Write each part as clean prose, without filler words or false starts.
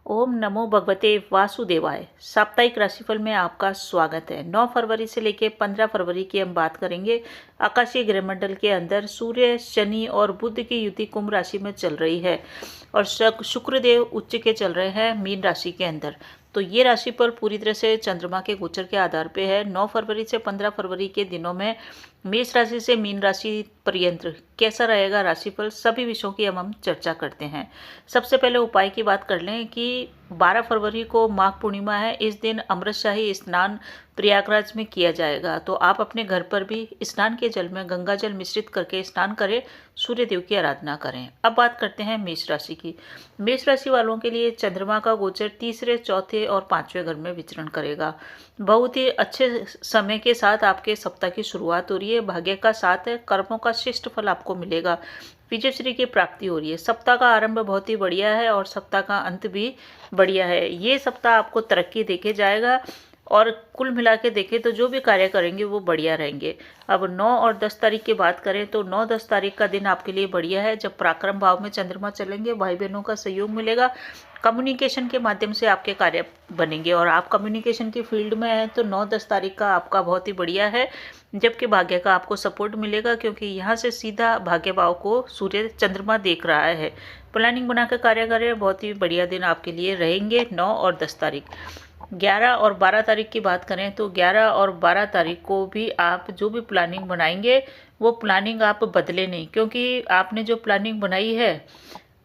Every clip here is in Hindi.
ओम नमो भगवते वासुदेवाय। साप्ताहिक राशिफल में आपका स्वागत है। 9 फरवरी से लेकर 15 फरवरी की हम बात करेंगे। आकाशीय ग्रहमंडल के अंदर सूर्य, शनि और बुध की युति कुंभ राशि में चल रही है और शुक्रदेव उच्च के चल रहे हैं मीन राशि के अंदर। तो ये राशिफल पूरी तरह से चंद्रमा के गोचर के आधार पे है। 9 फरवरी से 15 फरवरी के दिनों में मेष राशि से मीन राशि पर्यंत कैसा रहेगा राशिफल, सभी विषयों की हम चर्चा करते हैं। सबसे पहले उपाय की बात कर लें कि 12 फरवरी को माघ पूर्णिमा है। इस दिन अमृतशाही स्नान प्रयागराज में किया जाएगा, तो आप अपने घर पर भी स्नान के जल में गंगा जल मिश्रित करके स्नान करें, सूर्य देव की आराधना करें। अब बात करते हैं मेष राशि की। मेष राशि वालों के लिए चंद्रमा का गोचर तीसरे, चौथे और पांचवें घर में विचरण करेगा। बहुत ही अच्छे समय के साथ आपके सप्ताह की शुरुआत हो रही है। भाग्य का साथ है, कर्मों का शिष्ट फल आपको मिलेगा। विजयश्री की प्राप्ति हो रही है। सप्ताह का आरंभ बहुत ही बढ़िया है और सप्ताह का अंत भी बढ़िया है। ये सप्ताह आपको तरक्की देके जाएगा और कुल मिला के देखें तो जो भी कार्य करेंगे वो बढ़िया रहेंगे। अब 9 और 10 तारीख की बात करें तो 9-10 तारीख का दिन आपके लिए बढ़िया है। जब पराक्रम भाव में चंद्रमा चलेंगे, भाई बहनों का सहयोग मिलेगा। कम्युनिकेशन के माध्यम से आपके कार्य बनेंगे और आप कम्युनिकेशन की फील्ड में हैं तो 9-10 तारीख का आपका बहुत ही बढ़िया है। जबकि भाग्य का आपको सपोर्ट मिलेगा क्योंकि यहाँ से सीधा भाग्य भाव को सूर्य चंद्रमा देख रहा है। प्लानिंग बनाकर कार्य करें, बहुत ही बढ़िया दिन आपके लिए रहेंगे। 9 और 10 तारीख। 11 और 12 तारीख की बात करें तो 11 और 12 तारीख को भी आप जो भी प्लानिंग बनाएंगे वो प्लानिंग आप बदले नहीं, क्योंकि आपने जो प्लानिंग बनाई है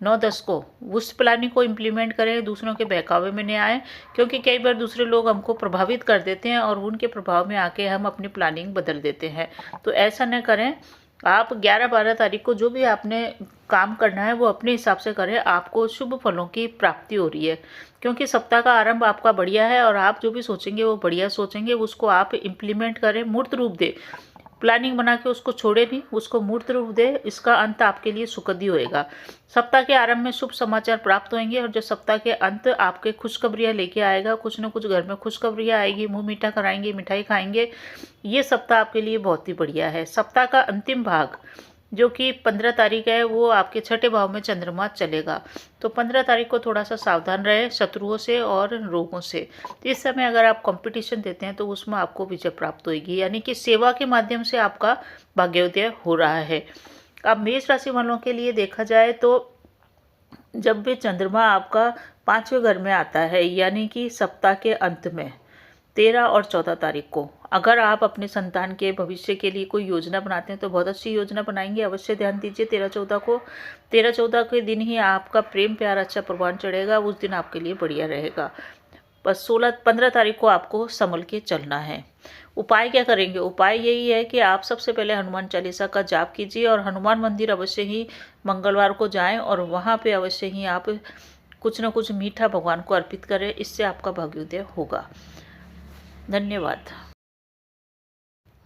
9-10 को, उस प्लानिंग को इम्प्लीमेंट करें, दूसरों के बहकावे में नहीं आए। क्योंकि कई बार दूसरे लोग हमको प्रभावित कर देते हैं और उनके प्रभाव में आके हम अपनी प्लानिंग बदल देते हैं, तो ऐसा न करें। आप 11-12 तारीख को जो भी आपने काम करना है वो अपने हिसाब से करें, आपको शुभ फलों की प्राप्ति हो रही है। क्योंकि सप्ताह का आरंभ आपका बढ़िया है और आप जो भी सोचेंगे वो बढ़िया सोचेंगे, उसको आप इम्प्लीमेंट करें, मूर्त रूप दे। प्लानिंग बना के उसको छोड़े नहीं, उसको मूर्त रूप दे। इसका अंत आपके लिए सुखद ही होएगा। सप्ताह के आरंभ में शुभ समाचार प्राप्त होंगे और जो सप्ताह के अंत आपके खुशखबरियां लेके आएगा, कुछ न कुछ घर में खुशखबरियां आएगी, मुंह मीठा कराएंगे, मिठाई खाएंगे। ये सप्ताह आपके लिए बहुत ही बढ़िया है। सप्ताह का अंतिम भाग जो कि 15 तारीख है वो आपके छठे भाव में चंद्रमा चलेगा, तो 15 तारीख को थोड़ा सा सावधान रहे शत्रुओं से और रोगों से। तो इस समय अगर आप कंपटीशन देते हैं तो उसमें आपको विजय प्राप्त होगी, यानी कि सेवा के माध्यम से आपका भाग्योदय हो रहा है। अब मेष राशि वालों के लिए देखा जाए तो जब भी चंद्रमा आपका 5वें घर में आता है, यानी कि सप्ताह के अंत में 13 और 14 तारीख को, अगर आप अपने संतान के भविष्य के लिए कोई योजना बनाते हैं तो बहुत अच्छी योजना बनाएंगे। अवश्य ध्यान दीजिए 13-14 को। 13-14 के दिन ही आपका प्रेम प्यार अच्छा प्रभाव चढ़ेगा, उस दिन आपके लिए बढ़िया रहेगा। बस 16-15 तारीख को आपको संभल के चलना है। उपाय क्या करेंगे? उपाय यही है कि आप सबसे पहले हनुमान चालीसा का जाप कीजिए और हनुमान मंदिर अवश्य ही मंगलवार को जाएं और वहाँ पे अवश्य ही आप कुछ न कुछ मीठा भगवान को अर्पित करें। इससे आपका भाग्योदय होगा। धन्यवाद।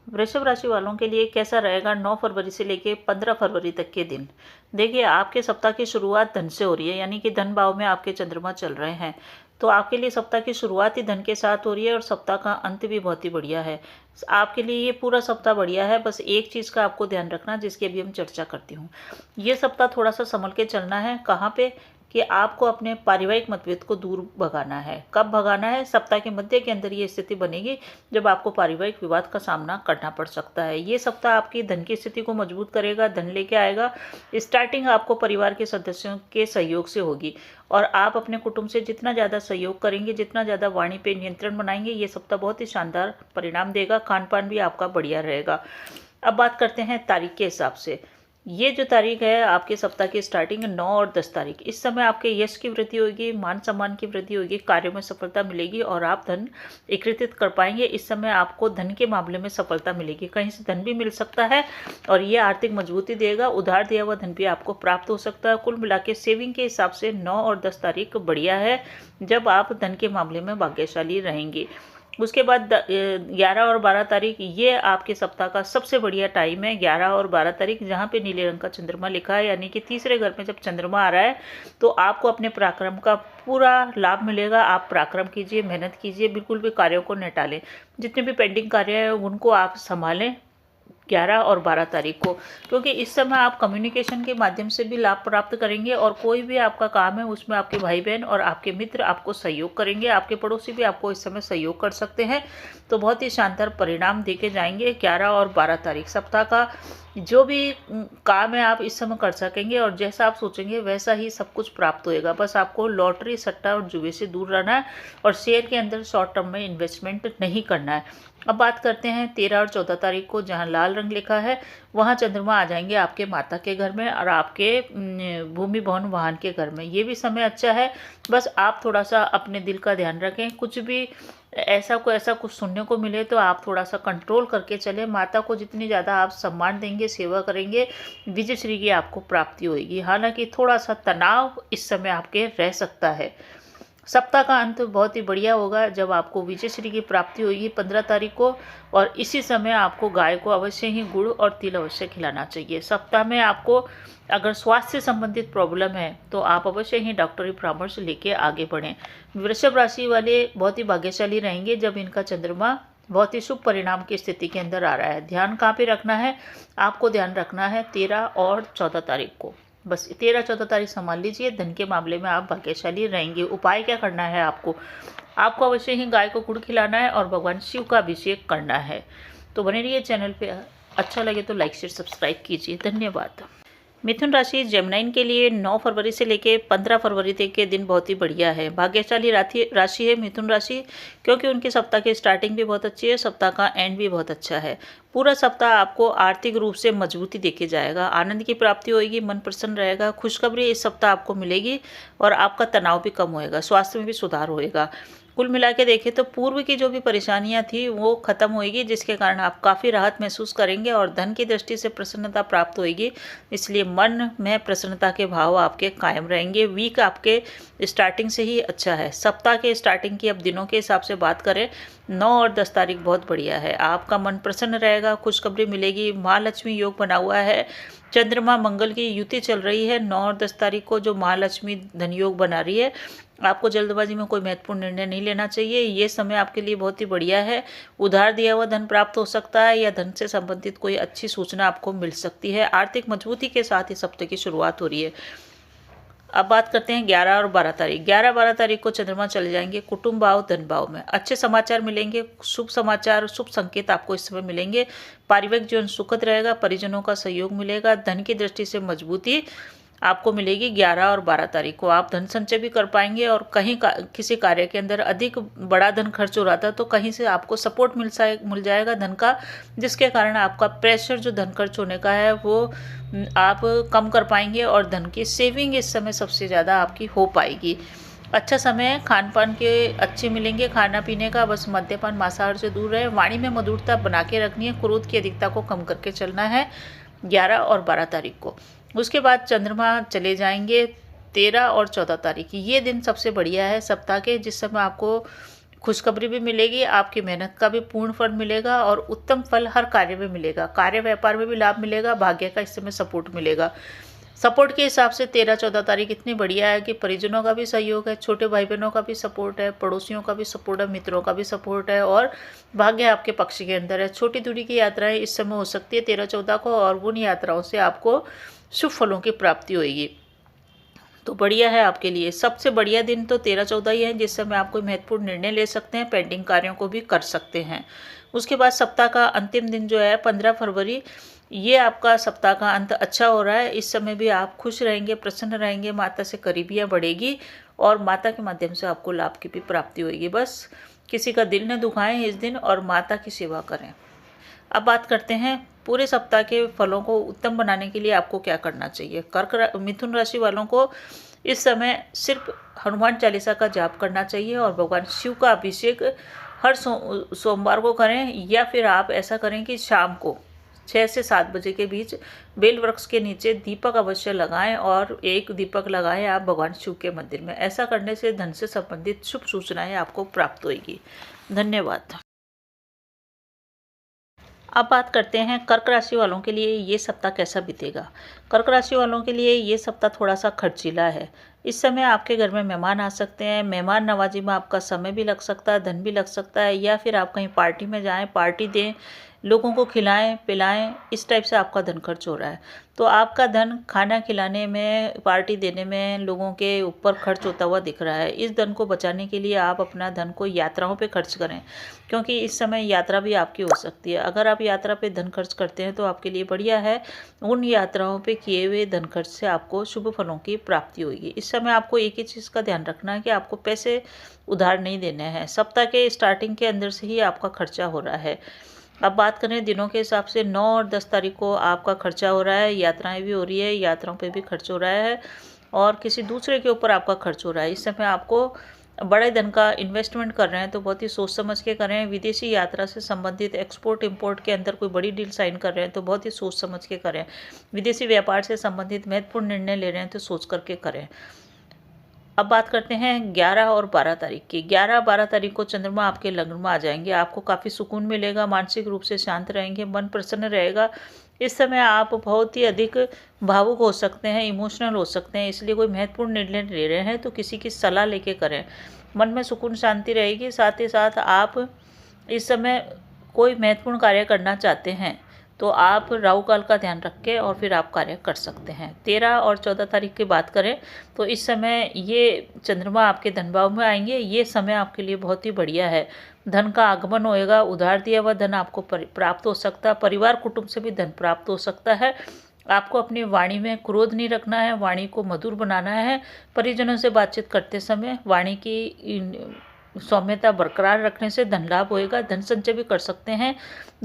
वृषभ राशि वालों के लिए कैसा रहेगा 9 फरवरी से लेकर 15 फरवरी तक के दिन? देखिए, आपके सप्ताह की शुरुआत धन से हो रही है, यानी कि धन भाव में आपके चंद्रमा चल रहे हैं, तो आपके लिए सप्ताह की शुरुआत ही धन के साथ हो रही है और सप्ताह का अंत भी बहुत ही बढ़िया है। आपके लिए ये पूरा सप्ताह बढ़िया है। बस एक चीज़ का आपको ध्यान रखना, जिसकी अभी हम चर्चा करती हूँ। ये सप्ताह थोड़ा सा संभल के चलना है। कहाँ पे? कि आपको अपने पारिवारिक मतभेद को दूर भगाना है। कब भगाना है? सप्ताह के मध्य के अंदर ये स्थिति बनेगी जब आपको पारिवारिक विवाद का सामना करना पड़ सकता है। ये सप्ताह आपकी धन की स्थिति को मजबूत करेगा, धन लेके आएगा। स्टार्टिंग आपको परिवार के सदस्यों के सहयोग से होगी और आप अपने कुटुंब से जितना ज़्यादा सहयोग करेंगे, जितना ज़्यादा वाणी पे नियंत्रण बनाएंगे, ये सप्ताह बहुत ही शानदार परिणाम देगा। खान पान भी आपका बढ़िया रहेगा। अब बात करते हैं तारीख के हिसाब से। ये जो तारीख है आपके सप्ताह की स्टार्टिंग 9 और 10 तारीख, इस समय आपके यश की वृद्धि होगी, मान सम्मान की वृद्धि होगी, कार्यों में सफलता मिलेगी और आप धन एकत्रित कर पाएंगे। इस समय आपको धन के मामले में सफलता मिलेगी, कहीं से धन भी मिल सकता है और ये आर्थिक मजबूती देगा। उधार दिया हुआ धन भी आपको प्राप्त हो सकता है। कुल मिला के सेविंग के हिसाब से 9 और 10 तारीख बढ़िया है, जब आप धन के मामले में भाग्यशाली रहेंगे। उसके बाद 11 और 12 तारीख, ये आपके सप्ताह का सबसे बढ़िया टाइम है। 11 और 12 तारीख जहाँ पे नीले रंग का चंद्रमा लिखा है, यानी कि तीसरे घर में जब चंद्रमा आ रहा है तो आपको अपने पराक्रम का पूरा लाभ मिलेगा। आप पराक्रम कीजिए, मेहनत कीजिए, बिल्कुल भी कार्यों को न टालें। जितने भी पेंडिंग कार्य हैं उनको आप संभालें, 11 और 12 तारीख को, क्योंकि इस समय आप कम्युनिकेशन के माध्यम से भी लाभ प्राप्त करेंगे और कोई भी आपका काम है उसमें आपके भाई बहन और आपके मित्र आपको सहयोग करेंगे, आपके पड़ोसी भी आपको इस समय सहयोग कर सकते हैं। तो बहुत ही शानदार परिणाम देके जाएंगे 11 और 12 तारीख। सप्ताह का जो भी काम है आप इस समय कर सकेंगे और जैसा आप सोचेंगे वैसा ही सब कुछ प्राप्त होएगा। बस आपको लॉटरी, सट्टा और जुए से दूर रहना है और शेयर के अंदर शॉर्ट टर्म में इन्वेस्टमेंट नहीं करना है। अब बात करते हैं 13 और 14 तारीख को, जहां लाल रंग लिखा है वहां चंद्रमा आ जाएंगे आपके माता के घर में और आपके भूमि भवन वाहन के घर में। ये भी समय अच्छा है, बस आप थोड़ा सा अपने दिल का ध्यान रखें। कुछ भी ऐसा कुछ सुनने को मिले तो आप थोड़ा सा कंट्रोल करके चले। माता को जितनी ज़्यादा आप सम्मान देंगे, सेवा करेंगे, विजय श्री की आपको प्राप्ति होगी। हालांकि थोड़ा सा तनाव इस समय आपके रह सकता है। सप्ताह का अंत बहुत ही बढ़िया होगा जब आपको विजय श्री की प्राप्ति होगी 15 तारीख को, और इसी समय आपको गाय को अवश्य ही गुड़ और तिल अवश्य खिलाना चाहिए। सप्ताह में आपको अगर स्वास्थ्य से संबंधित प्रॉब्लम है तो आप अवश्य ही डॉक्टरी परामर्श लेके आगे बढ़ें। वृषभ राशि वाले बहुत ही भाग्यशाली रहेंगे जब इनका चंद्रमा बहुत ही शुभ परिणाम की स्थिति के अंदर आ रहा है। ध्यान कहाँ पे रखना है? आपको ध्यान रखना है 13 और 14 तारीख को। बस 13-14 तारीख संभाल लीजिए, धन के मामले में आप भाग्यशाली रहेंगे। उपाय क्या करना है आपको अवश्य ही गाय को गुड़ खिलाना है और भगवान शिव का अभिषेक करना है। तो बने रहिए चैनल पे। अच्छा लगे तो लाइक शेयर सब्सक्राइब कीजिए। धन्यवाद। मिथुन राशि जेमिनाइन के लिए 9 फरवरी से लेके 15 फरवरी तक के दिन बहुत ही बढ़िया है। भाग्यशाली राशि है मिथुन राशि, क्योंकि उनके सप्ताह की स्टार्टिंग भी बहुत अच्छी है, सप्ताह का एंड भी बहुत अच्छा है। पूरा सप्ताह आपको आर्थिक रूप से मजबूती देके जाएगा, आनंद की प्राप्ति होगी, मन प्रसन्न रहेगा। खुशखबरी इस सप्ताह आपको मिलेगी और आपका तनाव भी कम होएगा, स्वास्थ्य में भी सुधार होएगा। कुल मिला के देखें तो पूर्व की जो भी परेशानियां थी वो खत्म होएगी, जिसके कारण आप काफ़ी राहत महसूस करेंगे और धन की दृष्टि से प्रसन्नता प्राप्त होएगी। इसलिए मन में प्रसन्नता के भाव आपके कायम रहेंगे। वीक आपके स्टार्टिंग से ही अच्छा है। सप्ताह के स्टार्टिंग की अब दिनों के हिसाब से बात करें, 9 और 10 तारीख बहुत बढ़िया है। आपका मन प्रसन्न रहेगा, खुशखबरी मिलेगी। महालक्ष्मी योग बना हुआ है, चंद्रमा मंगल की युति चल रही है 9 और 10 तारीख को, जो महालक्ष्मी धन योग बना रही है। आपको जल्दबाजी में कोई महत्वपूर्ण निर्णय नहीं लेना चाहिए। ये समय आपके लिए बहुत ही बढ़िया है। उधार दिया हुआ धन प्राप्त हो सकता है या धन से संबंधित कोई अच्छी सूचना आपको मिल सकती है। आर्थिक मजबूती के साथ इस हफ्ते की शुरुआत हो रही है। अब बात करते हैं 11 और 12 तारीख। 11-12 तारीख को चंद्रमा चले जाएंगे कुटुंब भाव, धन भाव में। अच्छे समाचार मिलेंगे, शुभ समाचार, शुभ संकेत आपको इस समय मिलेंगे। पारिवारिक जीवन सुखद रहेगा, परिजनों का सहयोग मिलेगा, धन की दृष्टि से मजबूती आपको मिलेगी। 11 और 12 तारीख को आप धन संचय भी कर पाएंगे और कहीं किसी कार्य के अंदर अधिक बड़ा धन खर्च हो रहा था तो कहीं से आपको सपोर्ट मिल जाएगा धन का, जिसके कारण आपका प्रेशर जो धन खर्च होने का है वो आप कम कर पाएंगे और धन की सेविंग इस समय सबसे ज़्यादा आपकी हो पाएगी। अच्छा समय, खान पान के अच्छे मिलेंगे, खाना पीने का बस मद्यपान मांसाहार से दूर रहे। वाणी में मधुरता बना के रखनी है, क्रोध की अधिकता को कम करके चलना है 11 और 12 तारीख को। उसके बाद चंद्रमा चले जाएंगे 13 और 14 तारीख। ये दिन सबसे बढ़िया है सप्ताह के, जिस समय आपको खुशखबरी भी मिलेगी, आपकी मेहनत का भी पूर्ण फल मिलेगा और उत्तम फल हर कार्य में मिलेगा। कार्य व्यापार में भी लाभ मिलेगा, भाग्य का इस समय सपोर्ट मिलेगा। सपोर्ट के हिसाब से 13-14 तारीख इतनी बढ़िया है कि परिजनों का भी सहयोग है, छोटे भाई बहनों का भी सपोर्ट है, पड़ोसियों का भी सपोर्ट है, मित्रों का भी सपोर्ट है और भाग्य आपके पक्ष के अंदर है। छोटी दूरी की यात्राएं इस समय हो सकती है 13-14 को और उन यात्राओं से आपको शुभ फलों की प्राप्ति होगी। तो बढ़िया है आपके लिए। सबसे बढ़िया दिन तो 13-14 ही है, जिस समय आप कोई महत्वपूर्ण निर्णय ले सकते हैं, पेंडिंग कार्यों को भी कर सकते हैं। उसके बाद सप्ताह का अंतिम दिन जो है 15 फरवरी, ये आपका सप्ताह का अंत अच्छा हो रहा है। इस समय भी आप खुश रहेंगे, प्रसन्न रहेंगे, माता से करीबियाँ बढ़ेगी और माता के माध्यम से आपको लाभ की भी प्राप्ति होगी। बस किसी का दिल न दुखाएं इस दिन और माता की सेवा करें। अब बात करते हैं पूरे सप्ताह के फलों को उत्तम बनाने के लिए आपको क्या करना चाहिए। मिथुन राशि वालों को इस समय सिर्फ हनुमान चालीसा का जाप करना चाहिए और भगवान शिव का अभिषेक हर सोमवार को करें, या फिर आप ऐसा करें कि शाम को 6 से 7 बजे के बीच बेल वृक्ष के नीचे दीपक अवश्य लगाएं और एक दीपक लगाएं आप भगवान शिव के मंदिर में। ऐसा करने से धन से संबंधित शुभ सूचनाएं आपको प्राप्त होगी। धन्यवाद। अब बात करते हैं कर्क राशि वालों के लिए ये सप्ताह कैसा बीतेगा। कर्क राशि वालों के लिए ये सप्ताह थोड़ा सा खर्चीला है। इस समय आपके घर में मेहमान आ सकते हैं, मेहमान नवाजी में आपका समय भी लग सकता है, धन भी लग सकता है, या फिर आप कहीं पार्टी में जाएं, पार्टी दें, लोगों को खिलाएं पिलाएं, इस टाइप से आपका धन खर्च हो रहा है। तो आपका धन खाना खिलाने में, पार्टी देने में, लोगों के ऊपर खर्च होता हुआ दिख रहा है। इस धन को बचाने के लिए आप अपना धन को यात्राओं पे खर्च करें, क्योंकि इस समय यात्रा भी आपकी हो सकती है। अगर आप यात्रा पे धन खर्च करते हैं तो आपके लिए बढ़िया है। उन यात्राओं पे किए हुए धन खर्च से आपको शुभ फलों की प्राप्ति होगी। इस समय आपको एक ही चीज़ का ध्यान रखना है कि आपको पैसे उधार नहीं देने हैं। सप्ताह के स्टार्टिंग के अंदर से ही आपका खर्चा हो रहा है। अब बात करें दिनों के हिसाब से, 9 और 10 तारीख को आपका खर्चा हो रहा है, यात्राएं भी हो रही है, यात्राओं पे भी खर्च हो रहा है और किसी दूसरे के ऊपर आपका खर्च हो रहा है। इस समय आपको बड़े धन का इन्वेस्टमेंट कर रहे हैं तो बहुत ही सोच समझ के करें। विदेशी यात्रा से संबंधित एक्सपोर्ट इंपोर्ट के अंदर कोई बड़ी डील साइन कर रहे हैं तो बहुत ही सोच समझ के करें। विदेशी व्यापार से संबंधित महत्वपूर्ण निर्णय ले रहे हैं तो सोच करके करें। अब बात करते हैं 11 और 12 तारीख की। 11-12 तारीख को चंद्रमा आपके लग्न में आ जाएंगे। आपको काफ़ी सुकून मिलेगा, मानसिक रूप से शांत रहेंगे, मन प्रसन्न रहेगा। इस समय आप बहुत ही अधिक भावुक हो सकते हैं, इमोशनल हो सकते हैं, इसलिए कोई महत्वपूर्ण निर्णय ले रहे हैं तो किसी की सलाह लेके करें। मन में सुकून शांति रहेगी। साथ ही साथ आप इस समय कोई महत्वपूर्ण कार्य करना चाहते हैं तो आप राहु काल का ध्यान रख के और फिर आप कार्य कर सकते हैं। 13 और 14 तारीख की बात करें तो इस समय ये चंद्रमा आपके धन भाव में आएंगे। ये समय आपके लिए बहुत ही बढ़िया है। धन का आगमन होएगा, उधार दिया हुआ धन आपको प्राप्त हो सकता है, परिवार कुटुंब से भी धन प्राप्त हो सकता है। आपको अपनी वाणी में क्रोध नहीं रखना है, वाणी को मधुर बनाना है। परिजनों से बातचीत करते समय वाणी की सौम्यता बरकरार रखने से धन लाभ होएगा, धन संचय भी कर सकते हैं।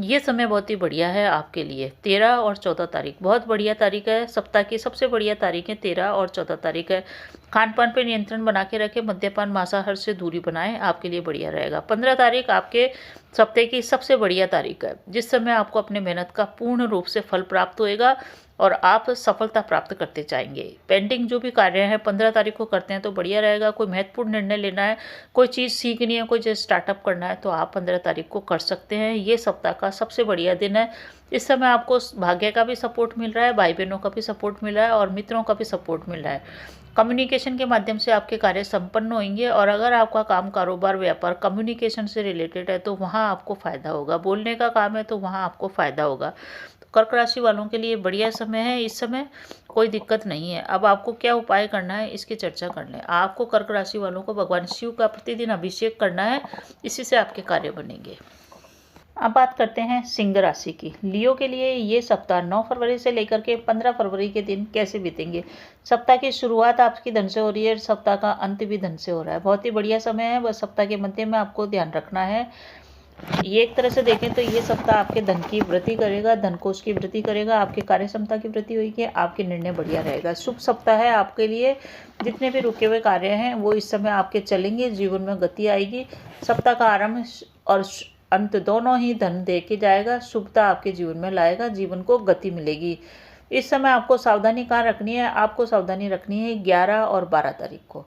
ये समय बहुत ही बढ़िया है आपके लिए। 13 और 14 तारीख बहुत बढ़िया तारीख है। सप्ताह की सबसे बढ़िया तारीख है 13 और 14 तारीख है। खान पान पर नियंत्रण बना के रखें, मद्यपान मांसाहार से दूरी बनाएं, आपके लिए बढ़िया रहेगा। 15 तारीख आपके सप्ताह की सबसे बढ़िया तारीख है, जिस समय आपको अपने मेहनत का पूर्ण रूप से फल प्राप्त होएगा और आप सफलता प्राप्त करते जाएंगे। पेंडिंग जो भी कार्य हैं 15 तारीख को करते हैं तो बढ़िया रहेगा। कोई महत्वपूर्ण निर्णय लेना है, कोई चीज़ सीखनी है, कोई स्टार्टअप करना है तो आप 15 तारीख को कर सकते हैं। ये सप्ताह का सबसे बढ़िया दिन है। इस समय आपको भाग्य का भी सपोर्ट मिल रहा है, भाई बहनों का भी सपोर्ट मिल रहा है और मित्रों का भी सपोर्ट मिल रहा है। कम्युनिकेशन के माध्यम से आपके कार्य संपन्न होंगे और अगर आपका काम कारोबार व्यापार कम्युनिकेशन से रिलेटेड है तो वहाँ आपको फ़ायदा होगा। बोलने का काम है तो वहाँ आपको फ़ायदा होगा। तो कर्क राशि वालों के लिए बढ़िया समय है। इस समय कोई दिक्कत नहीं है। अब आपको क्या उपाय करना है इसकी चर्चा कर लें। आपको कर्क राशि वालों को भगवान शिव का प्रतिदिन अभिषेक करना है, इसी से आपके कार्य बनेंगे। अब बात करते हैं सिंह राशि की। लियो के लिए ये सप्ताह 9 फरवरी से लेकर के 15 फरवरी के दिन कैसे बीतेंगे। सप्ताह की शुरुआत आपकी धन से हो रही है, सप्ताह का अंत भी धन से हो रहा है। बहुत ही बढ़िया समय है। बस सप्ताह के मध्य में आपको ध्यान रखना है। ये एक तरह से देखें तो ये सप्ताह आपके धन की वृद्धि करेगा, धन कोष की वृद्धि करेगा, आपकी कार्य क्षमता की वृद्धि होगी, आपके निर्णय बढ़िया रहेगा। शुभ सप्ताह है आपके लिए। जितने भी रुके हुए कार्य हैं वो इस समय आपके चलेंगे, जीवन में गति आएगी। सप्ताह का आरंभ और अंत दोनों ही धन दे के जाएगा, शुभता आपके जीवन में लाएगा, जीवन को गति मिलेगी। इस समय आपको सावधानी कहाँ रखनी है, आपको सावधानी रखनी है 11 और 12 तारीख को।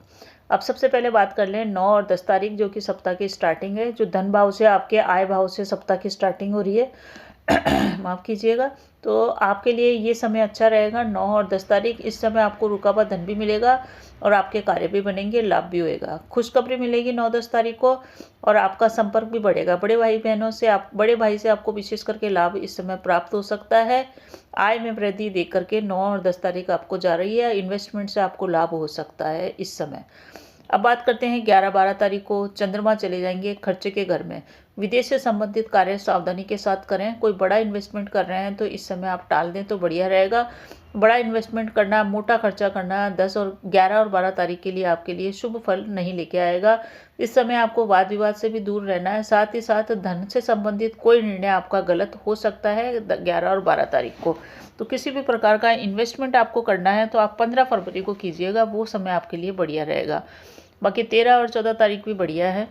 अब सबसे पहले बात कर लें 9 और 10 तारीख, जो कि सप्ताह की स्टार्टिंग है, जो धन भाव से आपके आय भाव से सप्ताह की स्टार्टिंग हो रही है। माफ़ कीजिएगा। तो आपके लिए ये समय अच्छा रहेगा 9 और 10 तारीख। इस समय आपको रुका हुआ धन भी मिलेगा और आपके कार्य भी बनेंगे, लाभ भी होएगा। खुशखबरी मिलेगी 9-10 तारीख को और आपका संपर्क भी बढ़ेगा। बड़े भाई बहनों से बड़े भाई से आपको विशेष करके लाभ इस समय प्राप्त हो सकता है। आय में वृद्धि देख करके 9 और 10 तारीख आपको जा रही है। इन्वेस्टमेंट से आपको लाभ हो सकता है इस समय। अब बात करते हैं 11-12 तारीख को। चंद्रमा चले जाएंगे खर्चे के घर में। विदेश से संबंधित कार्य सावधानी के साथ करें। कोई बड़ा इन्वेस्टमेंट कर रहे हैं तो इस समय आप टाल दें तो बढ़िया रहेगा। बड़ा इन्वेस्टमेंट करना, मोटा खर्चा करना 11 और 12 तारीख के लिए आपके लिए शुभ फल नहीं लेके आएगा। इस समय आपको वाद विवाद से भी दूर रहना है। साथ ही साथ धन से संबंधित कोई निर्णय आपका गलत हो सकता है 11 और 12 तारीख को। तो किसी भी प्रकार का इन्वेस्टमेंट आपको करना है तो आप 15 फरवरी को कीजिएगा, वो समय आपके लिए बढ़िया रहेगा। बाकी 13 और 14 तारीख भी बढ़िया है।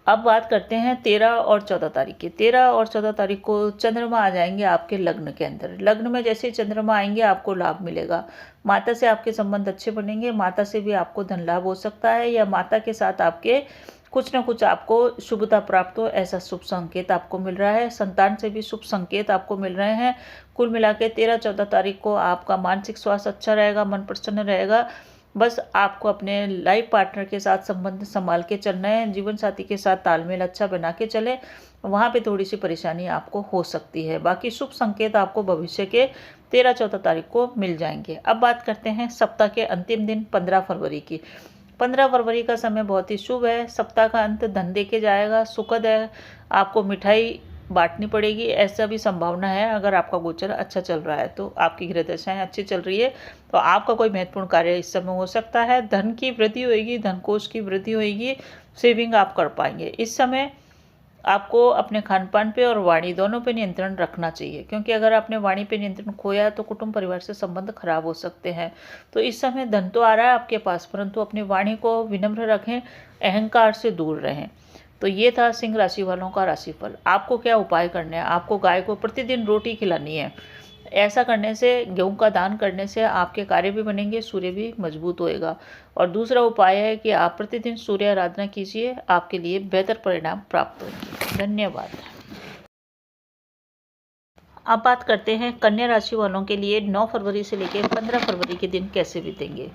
अब बात करते हैं 13 और 14 तारीख की। 13 और 14 तारीख को चंद्रमा आ जाएंगे आपके लग्न के अंदर। लग्न में जैसे चंद्रमा आएंगे आपको लाभ मिलेगा। माता से आपके संबंध अच्छे बनेंगे, माता से भी आपको धन लाभ हो सकता है या माता के साथ आपके कुछ ना कुछ आपको शुभता प्राप्त हो, ऐसा शुभ संकेत आपको मिल रहा है। संतान से भी शुभ संकेत आपको मिल रहे हैं। कुल मिला के 13-14 तारीख को आपका मानसिक स्वास्थ्य अच्छा रहेगा, मन प्रसन्न रहेगा। बस आपको अपने लाइफ पार्टनर के साथ संबंध संभाल के चलना है, जीवन साथी के साथ तालमेल अच्छा बना के चले, वहाँ पे थोड़ी सी परेशानी आपको हो सकती है। बाकी शुभ संकेत आपको भविष्य के 13-14 तारीख को मिल जाएंगे। अब बात करते हैं सप्ताह के अंतिम दिन 15 फरवरी की। 15 फरवरी का समय बहुत ही शुभ है। सप्ताह का अंत धन दे के जाएगा, सुखद है। आपको मिठाई बांटनी पड़ेगी, ऐसा भी संभावना है। अगर आपका गोचर अच्छा चल रहा है तो, आपकी गृह दशाएं अच्छी चल रही है तो आपका कोई महत्वपूर्ण कार्य इस समय हो सकता है। धन की वृद्धि होगी, धनकोष की वृद्धि होगी, सेविंग आप कर पाएंगे। इस समय आपको अपने खान पान पे और वाणी दोनों पे नियंत्रण रखना चाहिए, क्योंकि अगर आपने वाणी पे नियंत्रण खोया तो कुटुंब परिवार से संबंध खराब हो सकते हैं। तो इस समय धन तो आ रहा है आपके पास, परंतु अपनी वाणी को विनम्र रखें, अहंकार से दूर रहें। तो ये था सिंह राशि वालों का राशिफल। आपको क्या उपाय करने हैं? आपको गाय को प्रतिदिन रोटी खिलानी है। ऐसा करने से, गेहूं का दान करने से आपके कार्य भी बनेंगे, सूर्य भी मजबूत होएगा। और दूसरा उपाय है कि आप प्रतिदिन सूर्य आराधना कीजिए, आपके लिए बेहतर परिणाम प्राप्त होंगे। धन्यवाद। अब बात करते हैं कन्या राशि वालों के लिए 9 फरवरी से लेकर 15 फरवरी के दिन कैसे बीतेंगे।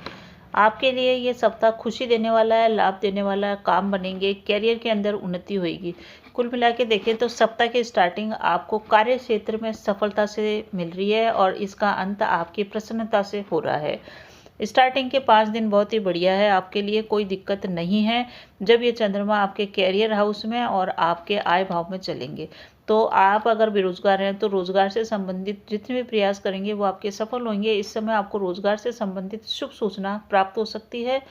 आपके लिए ये सप्ताह खुशी देने वाला है, लाभ देने वाला है, काम बनेंगे, कैरियर के अंदर उन्नति होगी। कुल मिला के देखें तो सप्ताह की स्टार्टिंग आपको कार्य क्षेत्र में सफलता से मिल रही है और इसका अंत आपकी प्रसन्नता से हो रहा है। स्टार्टिंग के 5 दिन बहुत ही बढ़िया है, आपके लिए कोई दिक्कत नहीं है। जब ये चंद्रमा आपके कैरियर हाउस में और आपके आय भाव में चलेंगे तो आप अगर बेरोजगार हैं तो रोजगार से संबंधित जितने भी प्रयास करेंगे वो आपके सफल होंगे। इस समय आपको रोजगार से संबंधित शुभ सूचना प्राप्त हो सकती है,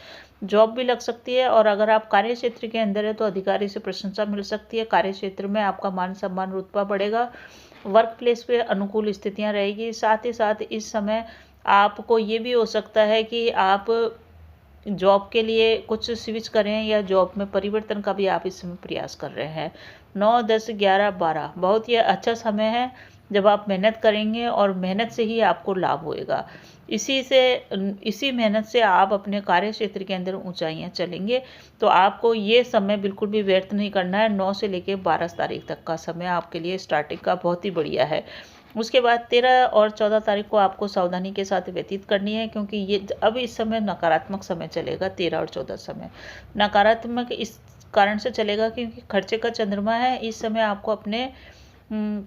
जॉब भी लग सकती है। और अगर आप कार्य क्षेत्र के अंदर है तो अधिकारी से प्रशंसा मिल सकती है, कार्य क्षेत्र में आपका मान सम्मान रुतबा बढ़ेगा, वर्क प्लेस पे अनुकूल स्थितियां रहेगी। साथ ही साथ इस समय आपको ये भी हो सकता है कि आप जॉब के लिए कुछ स्विच करें या जॉब में परिवर्तन का भी आप इस समय प्रयास कर रहे हैं। 9, 10, 11, 12 बहुत ही अच्छा समय है जब आप मेहनत करेंगे और मेहनत से ही आपको लाभ होएगा। इसी मेहनत से आप अपने कार्य क्षेत्र के अंदर ऊंचाइयां चलेंगे। तो आपको ये समय बिल्कुल भी व्यर्थ नहीं करना है। 9 से लेकर 12 तारीख तक का समय आपके लिए स्टार्टिंग का बहुत ही बढ़िया है। उसके बाद 13 और 14 तारीख को आपको सावधानी के साथ व्यतीत करनी है, क्योंकि ये अब इस समय नकारात्मक समय चलेगा। 13 और 14 समय नकारात्मक इस कारण से चलेगा क्योंकि खर्चे का चंद्रमा है। इस समय आपको अपने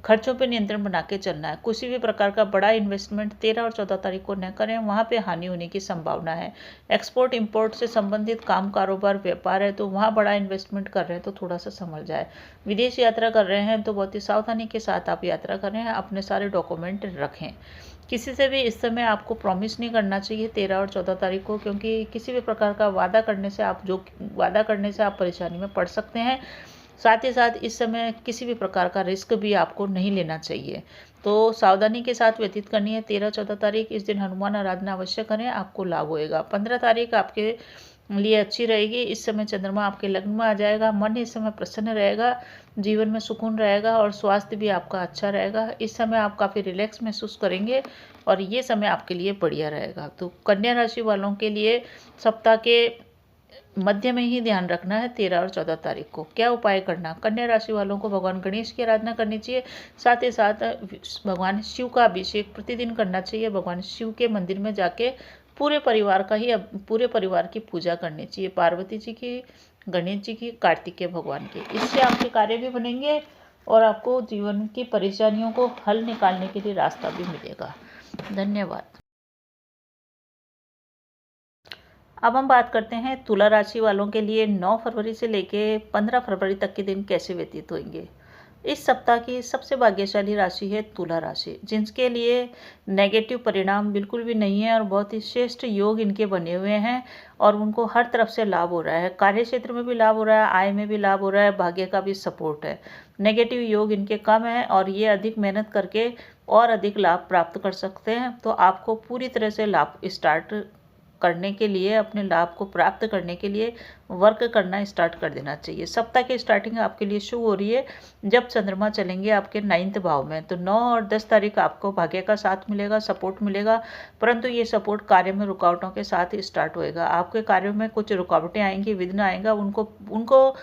खर्चों पे नियंत्रण बना के चलना है। किसी भी प्रकार का बड़ा इन्वेस्टमेंट 13 और 14 तारीख को न करें, वहाँ पे हानि होने की संभावना है। एक्सपोर्ट इंपोर्ट से संबंधित काम कारोबार व्यापार है तो वहाँ बड़ा इन्वेस्टमेंट कर रहे हैं तो थोड़ा सा संभल जाए। विदेश यात्रा कर रहे हैं तो बहुत ही सावधानी के साथ आप यात्रा करें, अपने सारे डॉक्यूमेंट रखें। किसी से भी इस समय आपको प्रॉमिस नहीं करना चाहिए 13 और 14 तारीख को, क्योंकि किसी भी प्रकार का वादा करने से आप परेशानी में पड़ सकते हैं। साथ ही साथ इस समय किसी भी प्रकार का रिस्क भी आपको नहीं लेना चाहिए, तो सावधानी के साथ व्यतीत करनी है। 13-14 तारीख इस दिन हनुमान आराधना अवश्य करें, आपको लाभ होएगा। 15 तारीख आपके लिए अच्छी रहेगी। इस समय चंद्रमा आपके लग्न में आ जाएगा, मन इस समय प्रसन्न रहेगा, जीवन में सुकून रहेगा और स्वास्थ्य भी आपका अच्छा रहेगा। इस समय आप काफ़ी रिलैक्स महसूस करेंगे और ये समय आपके लिए बढ़िया रहेगा। तो कन्या राशि वालों के लिए सप्ताह के मध्य में ही ध्यान रखना है 13 और 14 तारीख को। क्या उपाय करना? कन्या राशि वालों को भगवान गणेश की आराधना करनी चाहिए। साथ ही साथ भगवान शिव का अभिषेक प्रतिदिन करना चाहिए। भगवान शिव के मंदिर में जाके पूरे परिवार की पूजा करनी चाहिए, पार्वती जी की, गणेश जी की, कार्तिकेय भगवान की। इससे आपके कार्य भी बनेंगे और आपको जीवन की परेशानियों को हल निकालने के लिए रास्ता भी मिलेगा। धन्यवाद। अब हम बात करते हैं तुला राशि वालों के लिए 9 फरवरी से लेकर 15 फरवरी तक के दिन कैसे व्यतीत होंगे। इस सप्ताह की सबसे भाग्यशाली राशि है तुला राशि, जिनके लिए नेगेटिव परिणाम बिल्कुल भी नहीं है और बहुत ही श्रेष्ठ योग इनके बने हुए हैं और उनको हर तरफ से लाभ हो रहा है। कार्य क्षेत्र में भी लाभ हो रहा है, आय में भी लाभ हो रहा है, भाग्य का भी सपोर्ट है। नेगेटिव योग इनके कम है और ये अधिक मेहनत करके और अधिक लाभ प्राप्त कर सकते हैं। तो आपको पूरी तरह से लाभ स्टार्ट करने के लिए, अपने लाभ को प्राप्त करने के लिए वर्क करना स्टार्ट कर देना चाहिए। सप्ताह की स्टार्टिंग आपके लिए शुभ हो रही है जब चंद्रमा चलेंगे आपके 9th भाव में। तो 9 और 10 तारीख आपको भाग्य का साथ मिलेगा, सपोर्ट मिलेगा, परंतु ये सपोर्ट कार्य में रुकावटों के साथ ही स्टार्ट होएगा। आपके कार्यों में कुछ रुकावटें आएंगी, विघ्न आएगा, उनको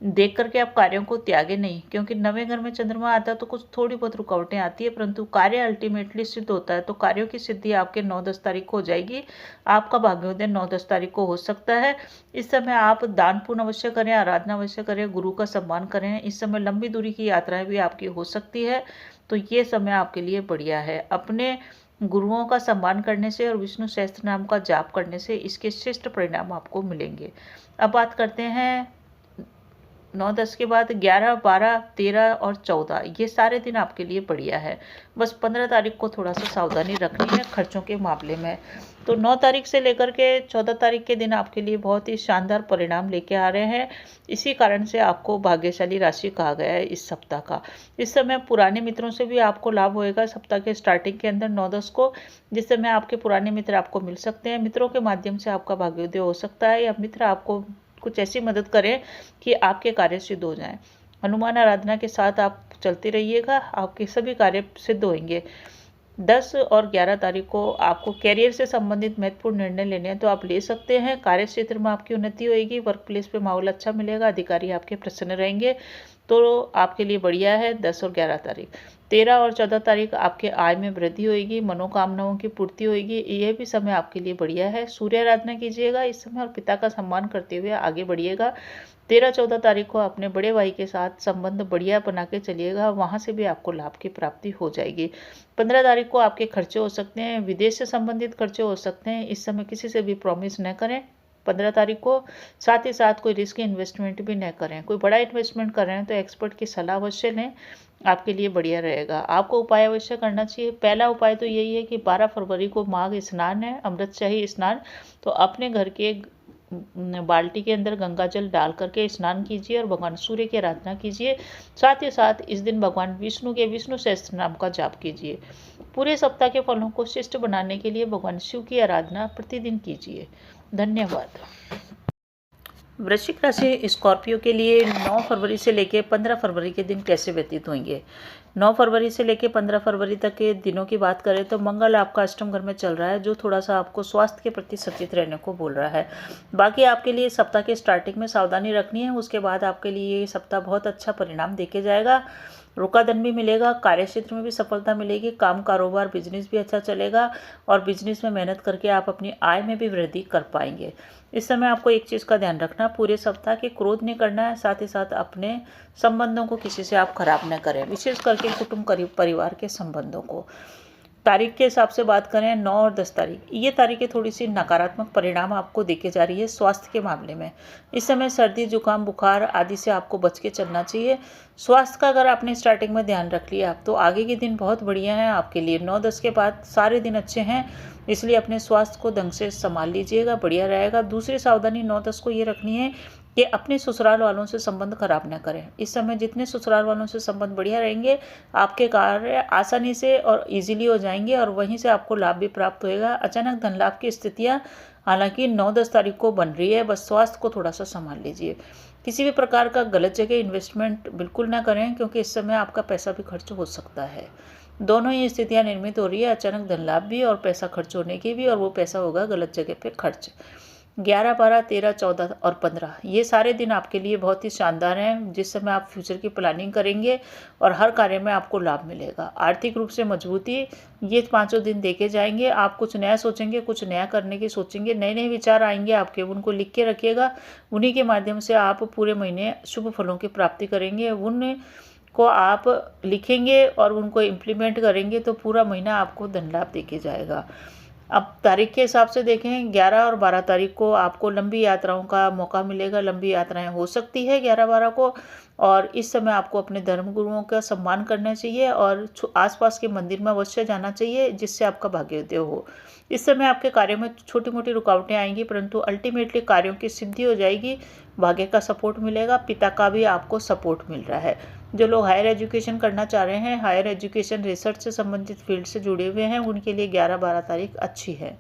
देख करके आप कार्यों को त्यागे नहीं, क्योंकि नवे घर में चंद्रमा आता है तो कुछ थोड़ी बहुत रुकावटें आती है, परंतु कार्य अल्टीमेटली सिद्ध होता है। तो कार्यों की सिद्धि आपके 9-10 तारीख को हो जाएगी। आपका भाग्योदय 9-10 तारीख को हो सकता है। इस समय आप दान पुण्य अवश्य करें, आराधना अवश्य करें, गुरु का सम्मान करें। इस समय लंबी दूरी की यात्राएं भी आपकी हो सकती है, तो ये समय आपके लिए बढ़िया है। अपने गुरुओं का सम्मान करने से और विष्णु सहस्त्र नाम का जाप करने से इसके श्रेष्ठ परिणाम आपको मिलेंगे। अब बात करते हैं 9-10 के बाद 11, 12, 13 और 14, ये सारे दिन आपके लिए बढ़िया है। बस 15 तारीख को थोड़ा सा सावधानी रखनी है खर्चों के मामले में। तो 9 तारीख से लेकर के 14 तारीख के दिन आपके लिए बहुत ही शानदार परिणाम लेके आ रहे हैं। इसी कारण से आपको भाग्यशाली राशि कहा गया है इस सप्ताह का। इस समय पुराने मित्रों से भी आपको लाभ होएगा सप्ताह के स्टार्टिंग के अंदर 9-10 को, जिस समय आपके पुराने मित्र आपको मिल सकते हैं। मित्रों के माध्यम से आपका भाग्योदय हो सकता है, या मित्र आपको कुछ ऐसी मदद करें कि आपके कार्य सिद्ध हो जाएं। हनुमान आराधना के साथ आप चलते रहिएगा, आपके सभी कार्य सिद्ध होंगे। 10 और 11 तारीख को आपको कैरियर से संबंधित महत्वपूर्ण निर्णय लेने हैं तो आप ले सकते हैं। कार्य क्षेत्र में आपकी उन्नति होगी, वर्क प्लेस पे माहौल अच्छा मिलेगा, अधिकारी आपके प्रसन्न रहेंगे, तो आपके लिए बढ़िया है 10 और 11 तारीख। 13 और 14 तारीख आपके आय में वृद्धि होगी, मनोकामनाओं की पूर्ति होगी, यह भी समय आपके लिए बढ़िया है। सूर्य आराधना कीजिएगा इस समय और पिता का सम्मान करते हुए आगे बढ़िएगा। 13-14 तारीख को अपने बड़े भाई के साथ संबंध बढ़िया बना के चलिएगा, वहाँ से भी आपको लाभ की प्राप्ति हो जाएगी। 15 तारीख को आपके खर्चे हो सकते हैं, विदेश से संबंधित खर्चे हो सकते हैं, इस समय किसी से भी प्रॉमिस न करें 15 तारीख को। साथ ही साथ कोई रिस्क इन्वेस्टमेंट भी न करें। कोई बड़ा इन्वेस्टमेंट कर रहे हैं तो एक्सपर्ट की सलाह अवश्य लें, आपके लिए बढ़िया रहेगा। आपको उपाय अवश्य करना चाहिए। पहला उपाय तो यही है कि 12 फरवरी को माघ स्नान है, अमृतशाही स्नान, तो अपने घर के बाल्टी के अंदर गंगा जल डाल करके स्नान कीजिए और भगवान सूर्य की आराधना कीजिए। साथ ही साथ इस दिन भगवान विष्णु के विष्णु सहस्त्र नाम का जाप कीजिए। पूरे सप्ताह के फलों को शिष्ट बनाने के लिए भगवान शिव की आराधना प्रतिदिन कीजिए। धन्यवाद। वृश्चिक राशि स्कॉर्पियो के लिए 9 फरवरी से लेकर 15 फरवरी के दिन कैसे व्यतीत होंगे। 9 फरवरी से लेकर 15 फरवरी तक के दिनों की बात करें तो मंगल आपका अष्टम घर में चल रहा है, जो थोड़ा सा आपको स्वास्थ्य के प्रति सचेत रहने को बोल रहा है। बाकी आपके लिए सप्ताह के स्टार्टिंग में सावधानी रखनी है, उसके बाद आपके लिए ये सप्ताह बहुत अच्छा परिणाम देके जाएगा। रोका धन भी मिलेगा, कार्य क्षेत्र में भी सफलता मिलेगी, काम कारोबार बिजनेस भी अच्छा चलेगा और बिजनेस में मेहनत करके आप अपनी आय में भी वृद्धि कर पाएंगे। इस समय आपको एक चीज़ का ध्यान रखना, पूरे सप्ताह के क्रोध नहीं करना है, साथ ही साथ अपने संबंधों को किसी से आप खराब न करें, विशेष करके कुटुंब परिवार के संबंधों को। तारीख के हिसाब से बात करें 9 और 10 तारीख, ये तारीखें थोड़ी सी नकारात्मक परिणाम आपको देके जा रही है स्वास्थ्य के मामले में। इस समय सर्दी जुकाम बुखार आदि से आपको बच के चलना चाहिए। स्वास्थ्य का अगर आपने स्टार्टिंग में ध्यान रख लिया तो आगे के दिन बहुत बढ़िया है आपके लिए। 9-10 के बाद सारे दिन अच्छे हैं, इसलिए अपने स्वास्थ्य को ढंग से संभाल लीजिएगा, बढ़िया रहेगा। दूसरी सावधानी 9-10 को ये रखनी है कि अपने ससुराल वालों से संबंध खराब न करें। इस समय जितने ससुराल वालों से संबंध बढ़िया रहेंगे, आपके कार्य आसानी से और इजीली हो जाएंगे और वहीं से आपको लाभ भी प्राप्त होएगा। अचानक धन लाभ की स्थितियाँ हालांकि 9-10 तारीख को बन रही है, बस स्वास्थ्य को थोड़ा सा संभाल लीजिए। किसी भी प्रकार का गलत जगह इन्वेस्टमेंट बिल्कुल ना करें, क्योंकि इस समय आपका पैसा भी खर्च हो सकता है। दोनों ही स्थितियाँ निर्मित हो रही है, अचानक धन लाभ भी और पैसा खर्च होने की भी, और वो पैसा होगा गलत जगह पे खर्च। 11, 12, 13, 14 और 15 ये सारे दिन आपके लिए बहुत ही शानदार हैं, जिस समय आप फ्यूचर की प्लानिंग करेंगे और हर कार्य में आपको लाभ मिलेगा। आर्थिक रूप से मजबूती ये 5 दिन देके जाएंगे। आप कुछ नया सोचेंगे, कुछ नया करने की सोचेंगे, नए नए विचार आएंगे आपके, उनको लिख के रखिएगा। उन्हीं के माध्यम से आप पूरे महीने शुभ फलों की प्राप्ति करेंगे। उन को आप लिखेंगे और उनको इम्प्लीमेंट करेंगे तो पूरा महीना आपको धन लाभ देके जाएगा। अब तारीख के हिसाब से देखें 11 और 12 तारीख को आपको लंबी यात्राओं का मौका मिलेगा, लंबी यात्राएं हो सकती है 11-12 को, और इस समय आपको अपने धर्मगुरुओं का सम्मान करना चाहिए और आसपास के मंदिर में अवश्य जाना चाहिए, जिससे आपका भाग्योदय हो। इस समय आपके कार्यों में छोटी मोटी रुकावटें आएंगी, परंतु अल्टीमेटली कार्यों की सिद्धि हो जाएगी। भाग्य का सपोर्ट मिलेगा, पिता का भी आपको सपोर्ट मिल रहा है। जो लोग हायर एजुकेशन करना चाह रहे हैं, हायर एजुकेशन रिसर्च से संबंधित फील्ड से जुड़े हुए हैं, उनके लिए 11-12 तारीख अच्छी है।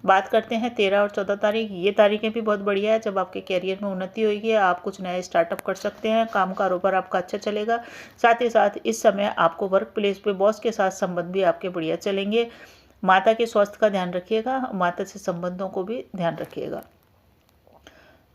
बात करते हैं 13 और 14 तारीख, ये तारीखें भी बहुत बढ़िया है। जब आपके कैरियर में उन्नति होगी, आप कुछ नए स्टार्टअप कर सकते हैं, काम कारोबार आपका अच्छा चलेगा। साथ ही साथ इस समय आपको वर्क प्लेस पे बॉस के साथ संबंध भी आपके बढ़िया चलेंगे। माता के स्वास्थ्य का ध्यान रखिएगा, माता से संबंधों को भी ध्यान रखिएगा।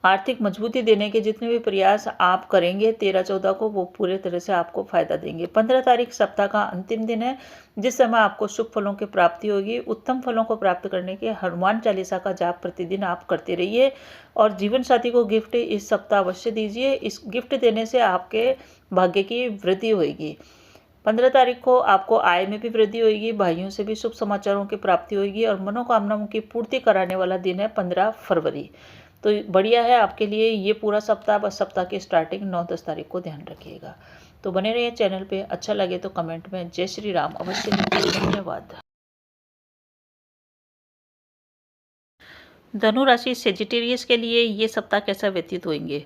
आर्थिक मजबूती देने के जितने भी प्रयास आप करेंगे 13-14 को, वो पूरे तरह से आपको फायदा देंगे। 15 तारीख सप्ताह का अंतिम दिन है, जिस समय आपको शुभ फलों की प्राप्ति होगी। उत्तम फलों को प्राप्त करने के हनुमान चालीसा का जाप प्रतिदिन आप करते रहिए और जीवन साथी को गिफ्ट इस सप्ताह अवश्य दीजिए। इस गिफ्ट देने से आपके भाग्य की वृद्धि होगी। 15 तारीख को आपको आय में भी वृद्धि होगी, भाइयों से भी शुभ समाचारों की प्राप्ति होगी और मनोकामनाओं की पूर्ति कराने वाला दिन है 15 फरवरी। तो बढ़िया है आपके लिए ये पूरा सप्ताह। बस सप्ताह की स्टार्टिंग 9-10 तारीख को ध्यान रखिएगा। तो बने रहिए चैनल पे। अच्छा लगे तो कमेंट में जय श्री राम अवश्य लिखिए। धन्यवाद। धनु राशि सेजिटेरियस के लिए ये सप्ताह कैसा व्यतीत होंगे।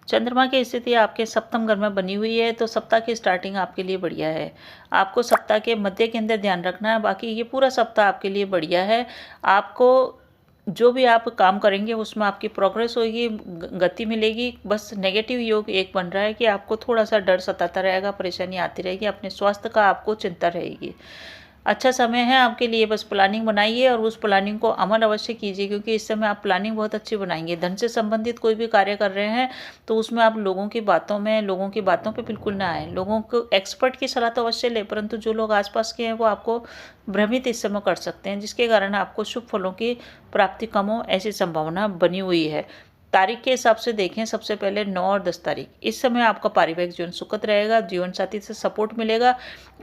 चंद्रमा की स्थिति आपके सप्तम घर में बनी हुई है, तो सप्ताह की स्टार्टिंग आपके लिए बढ़िया है। आपको सप्ताह के मध्य के अंदर ध्यान रखना है, बाकी ये पूरा सप्ताह आपके लिए बढ़िया है। आपको जो भी आप काम करेंगे उसमें आपकी प्रोग्रेस होगी, गति मिलेगी। बस नेगेटिव योग एक बन रहा है कि आपको थोड़ा सा डर सताता रहेगा, परेशानी आती रहेगी, अपने स्वास्थ्य का आपको चिंता रहेगी। अच्छा समय है आपके लिए, बस प्लानिंग बनाइए और उस प्लानिंग को अमल अवश्य कीजिए, क्योंकि इस समय आप प्लानिंग बहुत अच्छी बनाएंगे। धन से संबंधित कोई भी कार्य कर रहे हैं तो उसमें आप लोगों की बातों पे बिल्कुल ना आए। लोगों को एक्सपर्ट की सलाह तो अवश्य ले, परंतु जो लोग आसपास के हैं वो आपको भ्रमित इस समय कर सकते हैं, जिसके कारण आपको शुभ फलों की प्राप्ति कम हो ऐसी संभावना बनी हुई है। तारीख के हिसाब से देखें, सबसे पहले 9 और 10 तारीख, इस समय आपका पारिवारिक जीवन सुखद रहेगा, जीवन साथी से सपोर्ट मिलेगा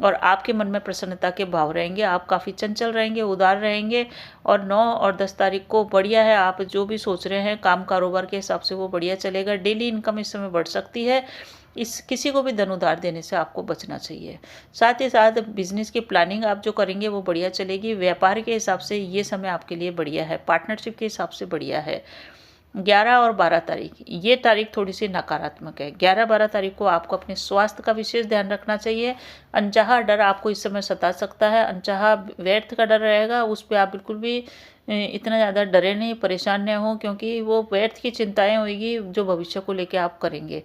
और आपके मन में प्रसन्नता के भाव रहेंगे। आप काफ़ी चंचल रहेंगे, उदार रहेंगे और 9 और 10 तारीख को बढ़िया है। आप जो भी सोच रहे हैं काम कारोबार के हिसाब से वो बढ़िया चलेगा। डेली इनकम इस समय बढ़ सकती है। किसी को भी धन उधार देने से आपको बचना चाहिए। साथ ही साथ बिजनेस की प्लानिंग आप जो करेंगे वो बढ़िया चलेगी। व्यापार के हिसाब से ये समय आपके लिए बढ़िया है। पार्टनरशिप के हिसाब से बढ़िया है। 11 और 12 तारीख, ये तारीख थोड़ी सी नकारात्मक है। 11-12 तारीख को आपको अपने स्वास्थ्य का विशेष ध्यान रखना चाहिए। अनचाहा डर आपको इस समय सता सकता है, अनचाहा व्यर्थ का डर रहेगा, उस पर आप बिल्कुल भी इतना ज़्यादा डरे नहीं, परेशान नहीं हो, क्योंकि वो व्यर्थ की चिंताएं होगी जो भविष्य को लेकर आप करेंगे।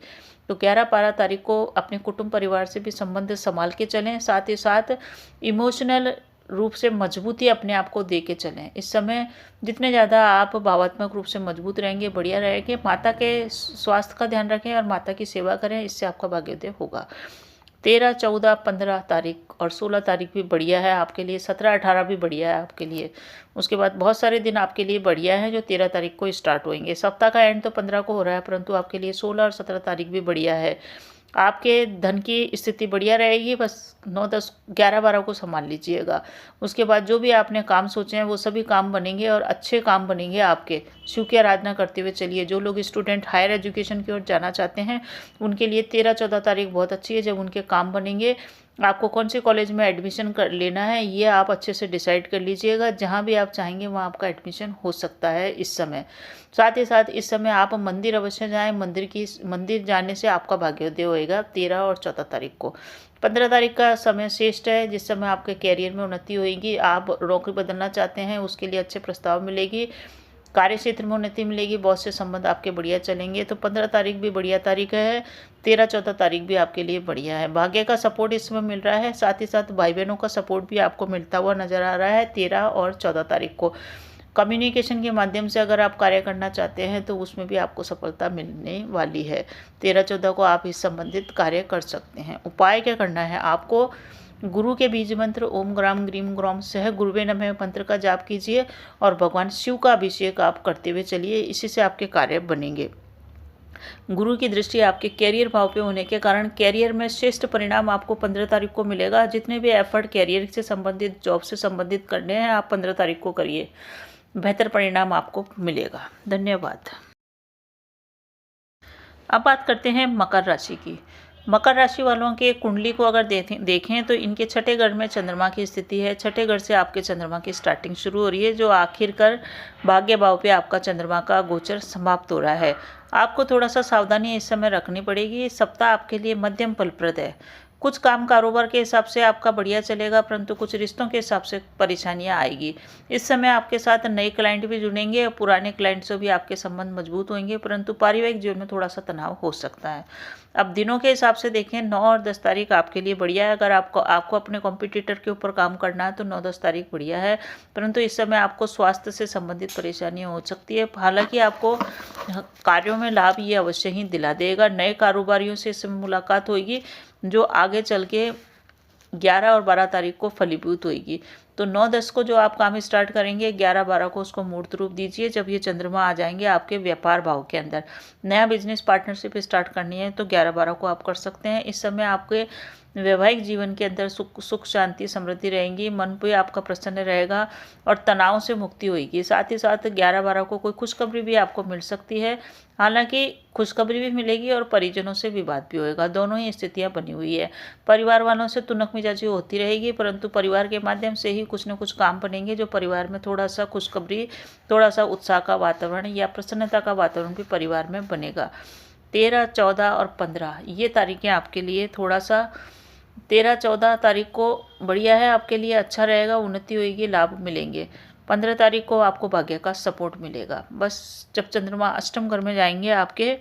तो 11-12 तारीख को अपने कुटुंब परिवार से भी संबंध संभाल के चलें। साथ ही साथ इमोशनल रूप से मजबूती अपने आप को दे के चलें। इस समय जितने ज़्यादा आप भावात्मक रूप से मजबूत रहेंगे, बढ़िया रहेंगे। माता के स्वास्थ्य का ध्यान रखें और माता की सेवा करें, इससे आपका भाग्योदय होगा। 13, 14, 15 तारीख और 16 तारीख भी बढ़िया है आपके लिए। 17, 18 भी बढ़िया है आपके लिए। उसके बाद बहुत सारे दिन आपके लिए बढ़िया हैं जो 13 तारीख को स्टार्ट होंगे। सप्ताह का एंड तो 15 को हो रहा है, परंतु आपके लिए 16 और 17 तारीख भी बढ़िया है। आपके धन की स्थिति बढ़िया रहेगी। बस 9, 10, 11, 12 को संभाल लीजिएगा। उसके बाद जो भी आपने काम सोचे हैं वो सभी काम बनेंगे और अच्छे काम बनेंगे आपके। शिव की आराधना करते हुए चलिए। जो लोग स्टूडेंट हायर एजुकेशन की ओर जाना चाहते हैं उनके लिए 13-14 तारीख बहुत अच्छी है, जब उनके काम बनेंगे। आपको कौन से कॉलेज में एडमिशन कर लेना है ये आप अच्छे से डिसाइड कर लीजिएगा। जहाँ भी आप चाहेंगे वहाँ आपका एडमिशन हो सकता है इस समय। साथ ही साथ इस समय आप मंदिर अवश्य जाएं। मंदिर जाने से आपका भाग्योदय होएगा 13 और 14 तारीख को। 15 तारीख का समय श्रेष्ठ है, जिस समय आपके कैरियर में उन्नति होगी। आप नौकरी बदलना चाहते हैं उसके लिए अच्छे प्रस्ताव मिलेगी। कार्य क्षेत्र में उन्नति मिलेगी। बहुत से संबंध आपके बढ़िया चलेंगे। तो 15 तारीख भी बढ़िया तारीख है। 13-14 तारीख भी आपके लिए बढ़िया है। भाग्य का सपोर्ट इस समय मिल रहा है। साथ ही साथ भाई बहनों का सपोर्ट भी आपको मिलता हुआ नजर आ रहा है 13 और 14 तारीख को। कम्युनिकेशन के माध्यम से अगर आप कार्य करना चाहते हैं तो उसमें भी आपको सफलता मिलने वाली है। 13-14 को आप इस संबंधित कार्य कर सकते हैं। उपाय क्या करना है आपको? गुरु के बीज मंत्र ओम ग्राम ग्रीम ग्राम सह गुरुवे नमः मंत्र का जाप कीजिए और भगवान शिव का अभिषेक आप करते हुए चलिए। इसी से आपके कार्य बनेंगे। गुरु की दृष्टि आपके कैरियर भाव पे होने के कारण कैरियर में श्रेष्ठ परिणाम आपको 15 तारीख को मिलेगा। जितने भी एफर्ट कैरियर से संबंधित, जॉब से संबंधित करने हैं आप 15 तारीख को करिए, बेहतर परिणाम आपको मिलेगा। धन्यवाद। अब बात करते हैं मकर राशि की। मकर राशि वालों के कुंडली को अगर देखें तो इनके छठे घर में चंद्रमा की स्थिति है। छठे घर से आपके चंद्रमा की स्टार्टिंग शुरू हो रही है, जो आखिरकार भाग्य भाव पे आपका चंद्रमा का गोचर समाप्त हो रहा है। आपको थोड़ा सा सावधानी इस समय रखनी पड़ेगी। सप्ताह आपके लिए मध्यम फलप्रद है। कुछ काम कारोबार के हिसाब से आपका बढ़िया चलेगा, परंतु कुछ रिश्तों के हिसाब से परेशानियां आएगी। इस समय आपके साथ नए क्लाइंट भी जुड़ेंगे और पुराने क्लाइंट से भी आपके संबंध मजबूत होंगे, परंतु पारिवारिक जीवन में थोड़ा सा तनाव हो सकता है। अब दिनों के हिसाब से देखें, 9 और 10 तारीख आपके लिए बढ़िया है। अगर आपको अपने कॉम्पिटिटर के ऊपर काम करना है तो 9-10 तारीख बढ़िया है, परंतु इस समय आपको स्वास्थ्य से संबंधित परेशानियां हो सकती है। हालांकि आपको कार्यों में लाभ ये अवश्य ही दिला देगा। नए कारोबारियों से इस समय मुलाकात होगी जो आगे चल के 11 और 12 तारीख को फलीभूत होगी। तो 9-10 को जो आप काम स्टार्ट करेंगे, 11-12 को उसको मूर्त रूप दीजिए जब ये चंद्रमा आ जाएंगे आपके व्यापार भाव के अंदर। नया बिजनेस पार्टनरशिप स्टार्ट करनी है तो 11-12 को आप कर सकते हैं। इस समय आपके वैवाहिक जीवन के अंदर सुख शांति समृद्धि रहेंगी, मन भी आपका प्रसन्न रहेगा और तनाव से मुक्ति होगी। साथ ही साथ 11-12 को कोई खुशखबरी भी आपको मिल सकती है। हालांकि खुशखबरी भी मिलेगी और परिजनों से विवाद भी होएगा, दोनों ही स्थितियां बनी हुई है। परिवार वालों से तुनक मिजाजी होती रहेगी, परंतु परिवार के माध्यम से ही कुछ न कुछ काम बनेंगे जो परिवार में थोड़ा सा खुशखबरी, थोड़ा सा उत्साह का वातावरण या प्रसन्नता का वातावरण भी परिवार में बनेगा। 13, 14 और 15 ये तारीखें आपके लिए थोड़ा सा 13-14 तारीख को बढ़िया है, आपके लिए अच्छा रहेगा, उन्नति होगी, लाभ मिलेंगे। 15 तारीख को आपको भाग्य का सपोर्ट मिलेगा। बस जब चंद्रमा अष्टम घर में जाएंगे आपके,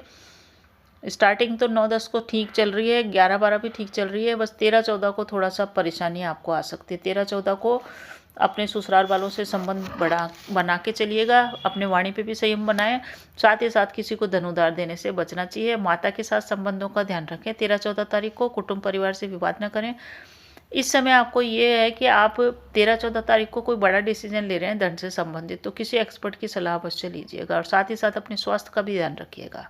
स्टार्टिंग तो 9-10 को ठीक चल रही है, 11-12 भी ठीक चल रही है, बस 13-14 को थोड़ा सा परेशानी आपको आ सकती है। 13-14 को अपने ससुराल वालों से संबंध बना के चलिएगा, अपने वाणी पे भी संयम बनाएं। साथ ही साथ किसी को धन उधार देने से बचना चाहिए। माता के साथ संबंधों का ध्यान रखें। 13-14 तारीख को कुटुंब परिवार से विवाद न करें। इस समय आपको ये है कि आप 13-14 तारीख को कोई बड़ा डिसीजन ले रहे हैं धन से संबंधित, तो किसी एक्सपर्ट की सलाह अवश्य लीजिएगा और साथ ही साथ अपने स्वास्थ्य का भी ध्यान रखिएगा।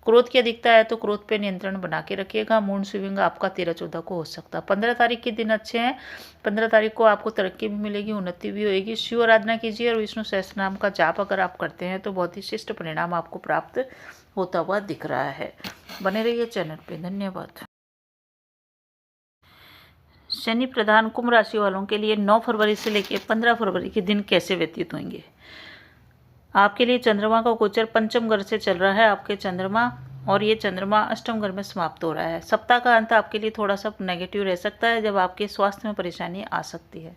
क्रोध की अधिकता है तो क्रोध पे नियंत्रण बना के रखिएगा। मूड स्विंग आपका 13-14 को हो सकता है। 15 तारीख के दिन अच्छे हैं। 15 तारीख को आपको तरक्की भी मिलेगी, उन्नति भी होगी। शिव आराधना कीजिए और विष्णु सहस्त्र नाम का जाप अगर आप करते हैं तो बहुत ही शिष्ट परिणाम आपको प्राप्त होता हुआ दिख रहा है। बने रहिए चैनल पे। धन्यवाद। शनि प्रधान कुंभ राशि वालों के लिए 9 फरवरी से लेकर 15 फरवरी के दिन कैसे व्यतीत होंगे। आपके लिए चंद्रमा का गोचर पंचम घर से चल रहा है आपके चंद्रमा, और ये चंद्रमा अष्टम घर में समाप्त हो रहा है। सप्ताह का अंत आपके लिए थोड़ा सा नेगेटिव रह सकता है, जब आपके स्वास्थ्य में परेशानी आ सकती है।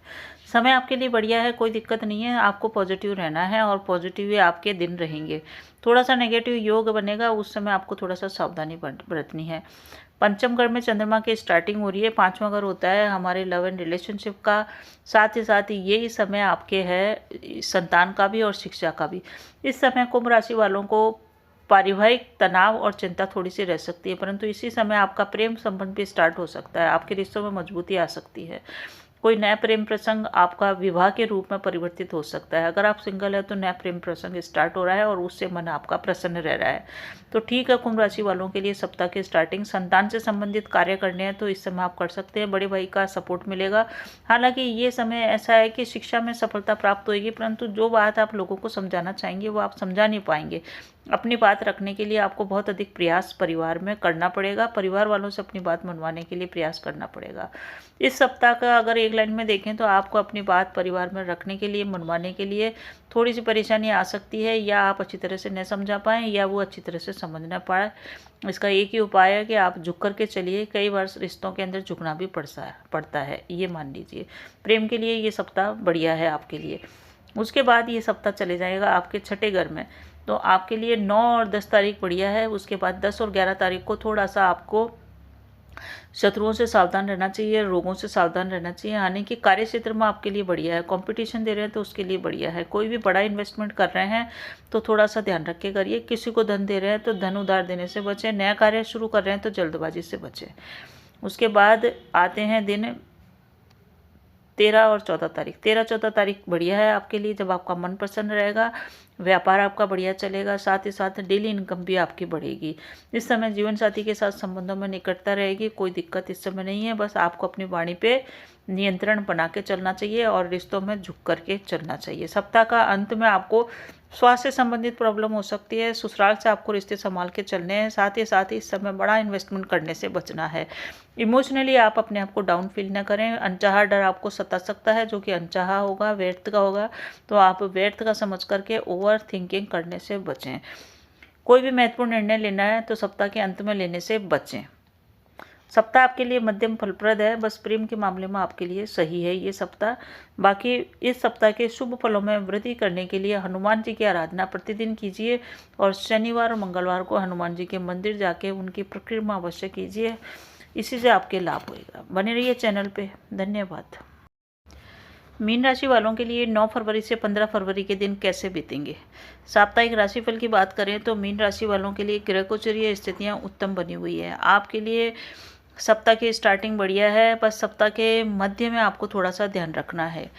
समय आपके लिए बढ़िया है, कोई दिक्कत नहीं है, आपको पॉजिटिव रहना है और पॉजिटिव ही आपके दिन रहेंगे। थोड़ा सा नेगेटिव योग बनेगा, उस समय आपको थोड़ा सा सावधानी बरतनी है। पंचम घर में चंद्रमा की स्टार्टिंग हो रही है। 5वां घर होता है हमारे लव एंड रिलेशनशिप का, साथ ही साथ ये समय आपके है संतान का भी और शिक्षा का भी। इस समय कुंभ राशि वालों को पारिवारिक तनाव और चिंता थोड़ी सी रह सकती है, परंतु इसी समय आपका प्रेम संबंध भी स्टार्ट हो सकता है। आपके रिश्तों में मजबूती आ सकती है। कोई नया प्रेम प्रसंग आपका विवाह के रूप में परिवर्तित हो सकता है। अगर आप सिंगल है तो नया प्रेम प्रसंग स्टार्ट हो रहा है और उससे मन आपका प्रसन्न रह रहा है, तो ठीक है। कुंभ राशि वालों के लिए सप्ताह की स्टार्टिंग संतान से संबंधित कार्य करने हैं तो इस समय आप कर सकते हैं। बड़े भाई का सपोर्ट मिलेगा। हालांकि ये समय ऐसा है कि शिक्षा में सफलता प्राप्त होगी, परंतु जो बात आप लोगों को समझाना चाहेंगे वो आप समझा नहीं पाएंगे। अपनी बात रखने के लिए आपको बहुत अधिक प्रयास परिवार में करना पड़ेगा। परिवार वालों से अपनी बात मनवाने के लिए प्रयास करना पड़ेगा। इस सप्ताह का अगर एक लाइन में देखें तो आपको अपनी बात परिवार में रखने के लिए, मनवाने के लिए थोड़ी सी परेशानी आ सकती है, या आप अच्छी तरह से न समझा पाएँ या वो अच्छी तरह से समझ ना पाए। इसका एक ही उपाय है कि आप झुक कर के चलिए। कई बार रिश्तों के अंदर झुकना भी पड़ता है, ये मान लीजिए। प्रेम के लिए ये सप्ताह बढ़िया है आपके लिए। उसके बाद ये सप्ताह चले जाएगा आपके छठे घर में, तो आपके लिए 9 और 10 तारीख बढ़िया है। उसके बाद 10 और 11 तारीख को थोड़ा सा आपको शत्रुओं से सावधान रहना चाहिए, रोगों से सावधान रहना चाहिए। यानी कि कार्य क्षेत्र में आपके लिए बढ़िया है। कंपटीशन दे रहे हैं तो उसके लिए बढ़िया है। कोई भी बड़ा इन्वेस्टमेंट कर रहे हैं तो थोड़ा सा ध्यान रख के करिए। किसी को धन दे रहे हैं तो धन उधार देने से बचें। नया कार्य शुरू कर रहे हैं तो जल्दबाजी से बचें। उसके बाद आते हैं दिन 13 और 14 तारीख। 13-14 तारीख बढ़िया है आपके लिए, जब आपका मन प्रसन्न रहेगा, व्यापार आपका बढ़िया चलेगा, साथ ही साथ डेली इनकम भी आपकी बढ़ेगी। इस समय जीवन साथी के साथ संबंधों में निकटता रहेगी, कोई दिक्कत इस समय नहीं है। बस आपको अपनी वाणी पे नियंत्रण बना के चलना चाहिए और रिश्तों में झुक करके चलना चाहिए। सप्ताह का अंत में आपको स्वास्थ्य से संबंधित प्रॉब्लम हो सकती है। ससुराल से आपको रिश्ते संभाल के चलने हैं। साथ ही इस समय बड़ा इन्वेस्टमेंट करने से बचना है। इमोशनली आप अपने आप को डाउन फील ना करें। अनचाहा डर आपको सता सकता है, जो कि अनचाहा होगा, व्यर्थ का होगा, तो आप व्यर्थ का समझ करके ओवर थिंकिंग करने से बचें। कोई भी महत्वपूर्ण निर्णय लेना है तो सप्ताह के अंत में लेने से बचें। सप्ताह आपके लिए मध्यम फलप्रद है, बस प्रेम के मामले में आपके लिए सही है ये सप्ताह। बाकी इस सप्ताह के शुभ फलों में वृद्धि करने के लिए हनुमान जी की आराधना प्रतिदिन कीजिए और शनिवार और मंगलवार को हनुमान जी के मंदिर जाके उनकी परिक्रमा अवश्य कीजिए। इसी से आपके लाभ होएगा। बने रहिए चैनल पे। धन्यवाद। मीन राशि वालों के लिए 9 फरवरी से 15 फरवरी के दिन कैसे बीतेंगे। साप्ताहिक राशिफल की बात करें तो मीन राशि वालों के लिए ग्रह गोचरीय स्थितियां उत्तम बनी हुई है। आपके लिए सप्ताह की स्टार्टिंग बढ़िया है, बस सप्ताह के मध्य में आपको थोड़ा सा ध्यान रखना है।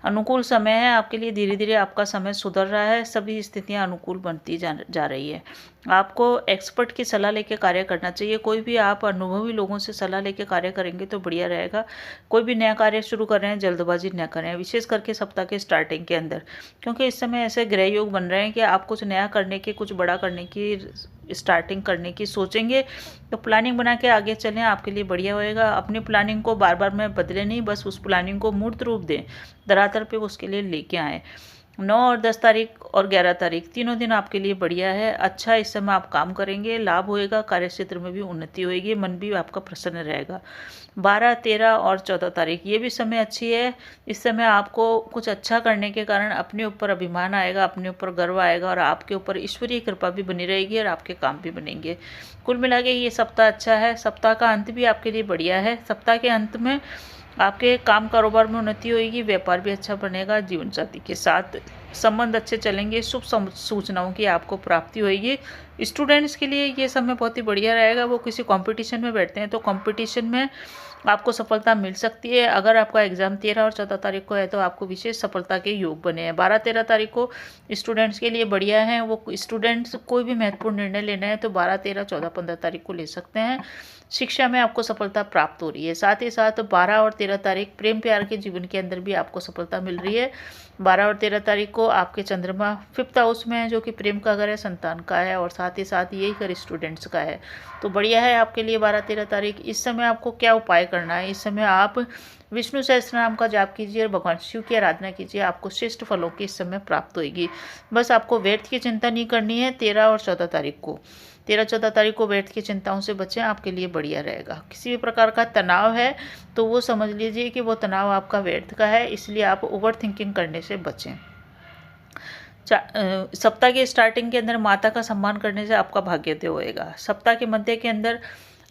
अनुकूल समय है आपके लिए, धीरे धीरे आपका समय सुधर रहा है, सभी स्थितियां अनुकूल बनती जा रही है। आपको एक्सपर्ट की सलाह लेके कार्य करना चाहिए। कोई भी आप अनुभवी लोगों से सलाह लेके कार्य करेंगे तो बढ़िया रहेगा। कोई भी नया कार्य शुरू कर रहे हैं जल्दबाजी न करें, विशेष करके सप्ताह के स्टार्टिंग के अंदर, क्योंकि इस समय ऐसे ग्रह योग बन रहे हैं कि आप कुछ नया करने की, कुछ बड़ा करने की, स्टार्टिंग करने की सोचेंगे तो प्लानिंग बना के आगे चलें, आपके लिए बढ़िया होएगा। अपनी प्लानिंग को बार बार में बदले नहीं, बस उस प्लानिंग को मूर्त रूप दें, धरातल पे उसके लिए लेके आएँ। 9 और 10 तारीख और 11 तारीख तीनों दिन आपके लिए बढ़िया है। अच्छा, इस समय आप काम करेंगे, लाभ होएगा, कार्य क्षेत्र में भी उन्नति होएगी, मन भी आपका प्रसन्न रहेगा। 12, 13 और 14 तारीख ये भी समय अच्छी है। इस समय आपको कुछ अच्छा करने के कारण अपने ऊपर अभिमान आएगा, अपने ऊपर गर्व आएगा और आपके ऊपर ईश्वरीय कृपा भी बनी रहेगी और आपके काम भी बनेंगे। कुल मिला के ये सप्ताह अच्छा है। सप्ताह का अंत भी आपके लिए बढ़िया है। सप्ताह के अंत में आपके काम कारोबार में उन्नति होगी, व्यापार भी अच्छा बनेगा, जीवन साथी के साथ संबंध अच्छे चलेंगे, शुभ सूचनाओं की आपको प्राप्ति होगी। स्टूडेंट्स के लिए ये समय बहुत ही बढ़िया रहेगा। वो किसी कंपटीशन में बैठते हैं तो कंपटीशन में आपको सफलता मिल सकती है। अगर आपका एग्जाम 13 और 14 तारीख को है तो आपको विशेष सफलता के योग बने हैं। 12, 13 तारीख को स्टूडेंट्स के लिए बढ़िया है। वो स्टूडेंट्स कोई भी महत्वपूर्ण निर्णय लेना है तो 12, 13, 14, 15 तारीख को ले सकते हैं। शिक्षा में आपको सफलता प्राप्त हो रही है। साथ ही साथ 12 और 13 तारीख प्रेम प्यार के जीवन के अंदर भी आपको सफलता मिल रही है। 12 और 13 तारीख को आपके चंद्रमा 5th हाउस में है, जो कि प्रेम का घर है, संतान का है, और साथ ही साथ यही घर स्टूडेंट्स का है। तो बढ़िया है आपके लिए 12, 13 तारीख। इस समय आपको क्या उपाय करना है, इस समय आप विष्णु सहस्त्र नाम का जाप कीजिए और भगवान शिव की आराधना कीजिए, आपको श्रेष्ठ फलों की इस समय प्राप्त होगी। बस आपको व्यर्थ की चिंता नहीं करनी है। 13 और 14 तारीख को 13, 14 तारीख को व्यर्थ की चिंताओं से बचें, आपके लिए बढ़िया रहेगा। किसी भी प्रकार का तनाव है तो वो समझ लीजिए कि वो तनाव आपका व्यर्थ का है, इसलिए आप ओवर थिंकिंग करने से बचें। सप्ताह की स्टार्टिंग के अंदर माता का सम्मान करने से आपका भाग्योदय होएगा। सप्ताह के मध्य के अंदर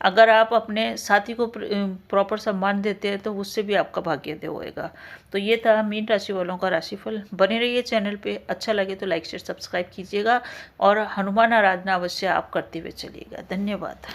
अगर आप अपने साथी को प्रॉपर सम्मान देते हैं तो उससे भी आपका भाग्योदय होएगा। तो ये था मीन राशि वालों का राशिफल। बने रहिए चैनल पे। अच्छा लगे तो लाइक शेयर सब्सक्राइब कीजिएगा और हनुमान आराधना अवश्य आप करते हुए चलिएगा। धन्यवाद।